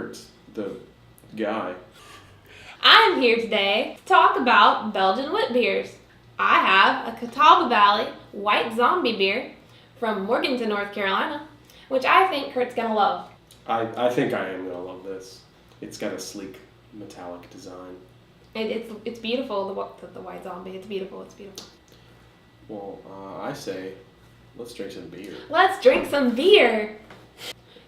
Curt, the guy. I'm here today to talk about Belgian wit beers. I have a Catawba Valley White Zombie beer from Morganton, North Carolina, which I think Curt's gonna love. I think I am gonna love this. It's got a sleek metallic design. It's beautiful. The White Zombie. It's beautiful. It's beautiful. Well, I say, let's drink some beer. Let's drink some beer.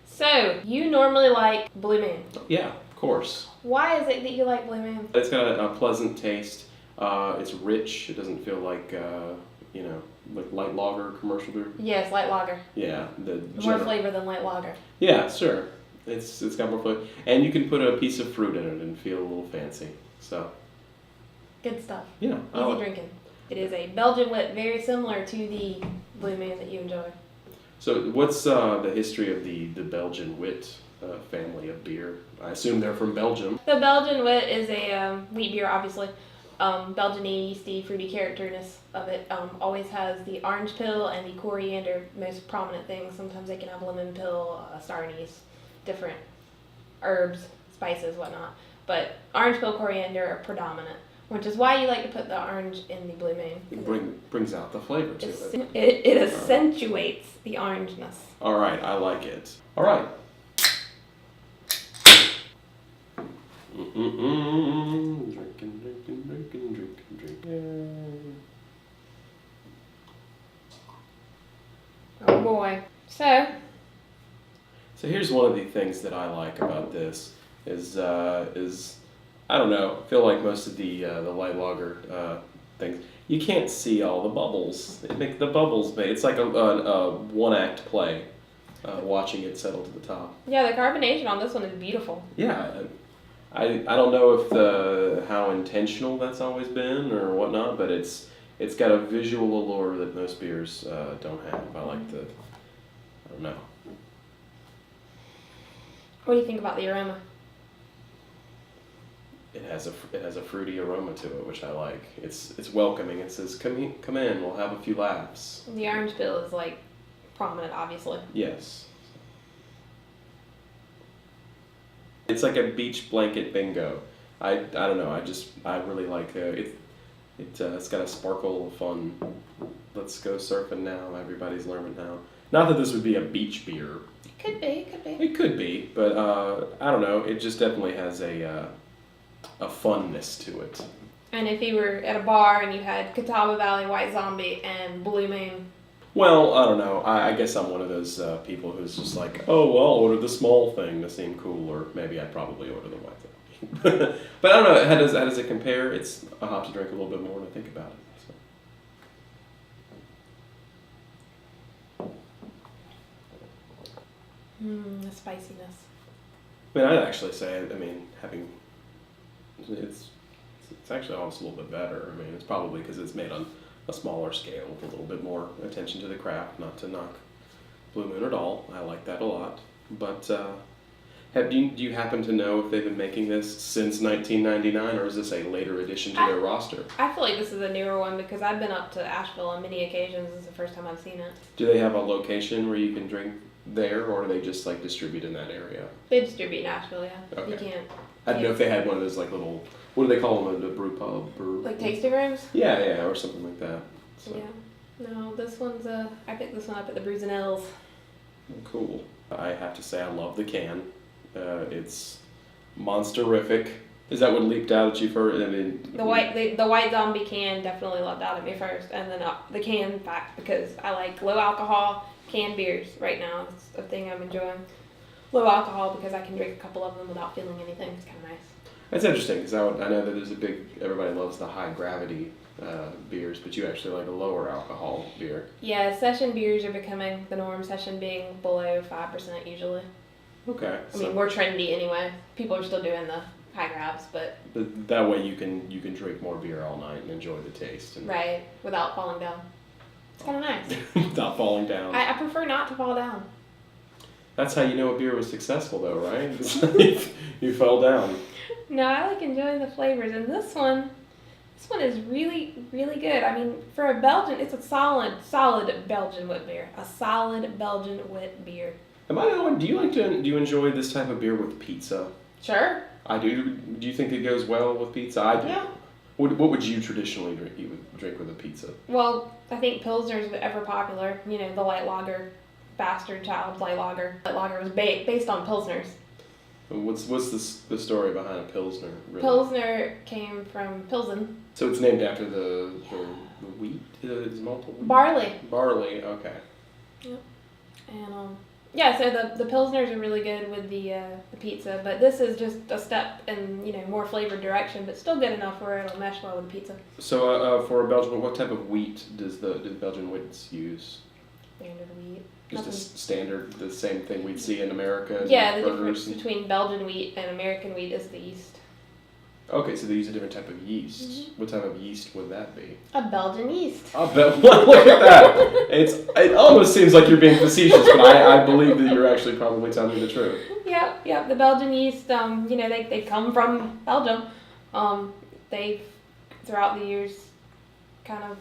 So you normally like Blue Moon. Yeah, of course. Why is it that you like Blue Moon? It's got a pleasant taste. It's rich. It doesn't feel like like light lager commercial beer. Yes, light lager. Yeah, More flavor than light lager. Yeah, sure. It's got more flavor, and you can put a piece of fruit in it and feel a little fancy. So. Good stuff. Yeah. Easy drinking. It is a Belgian wit, very similar to the Blue Moon that you enjoy. So, what's the history of the Belgian wit family of beer? I assume they're from Belgium. The Belgian wit is a wheat beer, obviously. Belgian yeasty, fruity characterness of it always has the orange peel and the coriander, most prominent things. Sometimes they can have lemon peel, star anise, different herbs, spices, whatnot. But orange peel, coriander are predominant, which is why you like to put the orange in the Blue Moon. It brings out the flavor to it. It accentuates the orangeness. All right, I like it. All right. Drinking. Oh boy. So here's one of the things that I like about this is I don't know. I feel like most of the light lager things, you can't see all the bubbles. It's like a one-act play, watching it settle to the top. yeah, the carbonation on this one is beautiful. Yeah, I don't know if how intentional that's always been or whatnot, but it's got a visual allure that most beers don't have. I don't know. What do you think about the aroma? It has a fruity aroma to it, which I like. It's welcoming. It says, come in, we'll have a few laughs. The orange peel is like prominent, obviously. Yes. It's like a beach blanket bingo. I don't know. I really like it. It's got a sparkle of fun. Let's go surfing now. Everybody's learning now. Not that this would be a beach beer. Could be. It could be, but I don't know. It just definitely has a funness to it. And if you were at a bar and you had Catawba Valley White Zombie and Blue Moon. Well, I don't know. I guess I'm one of those people who's just like, oh, well, I'll order the small thing to seem cool, or maybe I'd probably order the white thing. But I don't know. How does it compare? I'll have to drink a little bit more to think about it. The spiciness. I mean, I'd actually say, it's actually almost a little bit better. I mean, it's probably because it's made on a smaller scale with a little bit more attention to the craft, not to knock Blue Moon at all. I like that a lot. But do you happen to know if they've been making this since 1999, or is this a later addition to their roster? I feel like this is a newer one because I've been up to Asheville on many occasions. This is the first time I've seen it. Do they have a location where you can drink there, or do they just like distribute in that area? They distribute in Asheville, yeah. Okay. You can't. I don't know if they had one of those like little, what do they call them, the brew pub? Like tasting rooms? Yeah, or something like that. So. Yeah. No, this one's I picked this one up at the Brews and L's. Cool. I have to say I love the can. It's monster-rific. Is that what leaped out at you first? I mean, the white zombie can definitely leapt out at me first, and then the can fact, because I like low alcohol canned beers right now. It's a thing I'm enjoying. Low alcohol because I can drink a couple of them without feeling anything. It's kind of nice. That's interesting because I know that there's everybody loves the high gravity beers, but you actually like a lower alcohol beer. Yeah, session beers are becoming the norm. Session being below 5% usually. Okay. I mean, we're trendy anyway. People are still doing the high grabs, but that way you can drink more beer all night and enjoy the taste. Right, without falling down. It's kind of nice. Without falling down. I prefer not to fall down. That's how you know a beer was successful, though, right? You fell down. No, I like enjoying the flavors, and this one is really, really good. I mean, for a Belgian, it's a solid Belgian wit beer. A solid Belgian wit beer. Am I the only one? Do you enjoy this type of beer with pizza? Sure. I do. Do you think it goes well with pizza? I do. Yeah. What would you traditionally drink? You would drink with a pizza? Well, I think Pilsner's ever popular. You know, the light lager, bastard child light lager. Light lager was based on Pilsners. What's the story behind a Pilsner? Really? Pilsner came from Pilsen. So it's named after the wheat. It's multiple. Barley. Barley. Okay. And yeah, so the Pilsners are really good with the pizza, but this is just a step in, you know, more flavored direction, but still good enough where it'll mesh well with the pizza. So for a Belgian, what type of wheat do the Belgian wheats use? Standard wheat. Just a Nothing. Standard, the same thing we'd see in America. Yeah, the burgers difference between Belgian wheat and American wheat is the yeast. Okay, so they use a different type of yeast. Mm-hmm. What type of yeast would that be? A Belgian yeast. I bet. Look at that. It almost seems like you're being facetious, but I believe that you're actually probably telling me the truth. Yeah. The Belgian yeast. You know, they come from Belgium. They've throughout the years kind of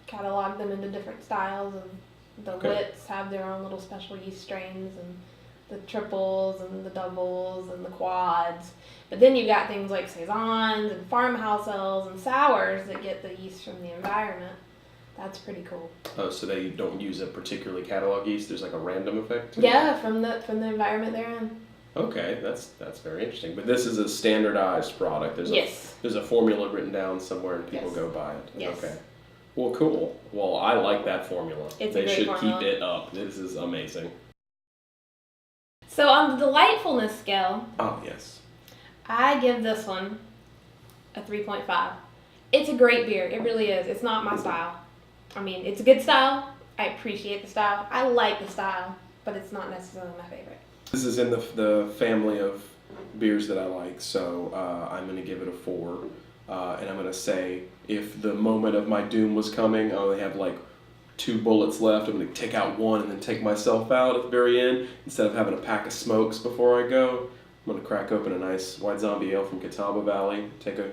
cataloged them into different styles, and the wits have their own little special yeast strains, and the triples and the doubles and the quads. But then you got things like saisons and farmhouse ales and sours that get the yeast from the environment. That's pretty cool. Oh, so they don't use a particularly catalog yeast. There's like a random effect to it? Yeah, from the environment they're in. Okay, that's very interesting. But this is a standardized product. Yes. There's a formula written down somewhere, and people Yes. go buy it. Yes. Okay. Well, cool. Well, I like that formula. It's they a great should formula. keep it up. This is amazing. So on the delightfulness scale, Oh yes. I give this one a 3.5. It's a great beer. It really is. It's not my style. I mean, it's a good style. I appreciate the style. I like the style, but it's not necessarily my favorite. This is in the family of beers that I like, so I'm going to give it a 4. And I'm going to say if the moment of my doom was coming, I only have like 2 bullets left. I'm going to take out one and then take myself out at the very end. Instead of having a pack of smokes before I go, I'm going to crack open a nice White Zombie Ale from Catawba Valley, take a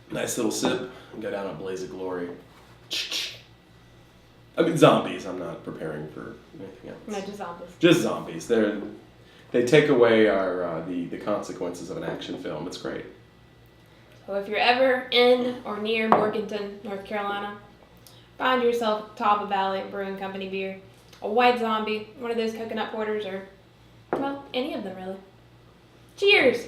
nice little sip, and go down a blaze of glory. I mean, zombies. I'm not preparing for anything else. No, just zombies. Just zombies. They take away our the consequences of an action film. It's great. So if you're ever in or near Morganton, North Carolina, find yourself a Catawba Valley Brewing Company beer, a White Zombie, one of those coconut porters, or, well, any of them really. Cheers!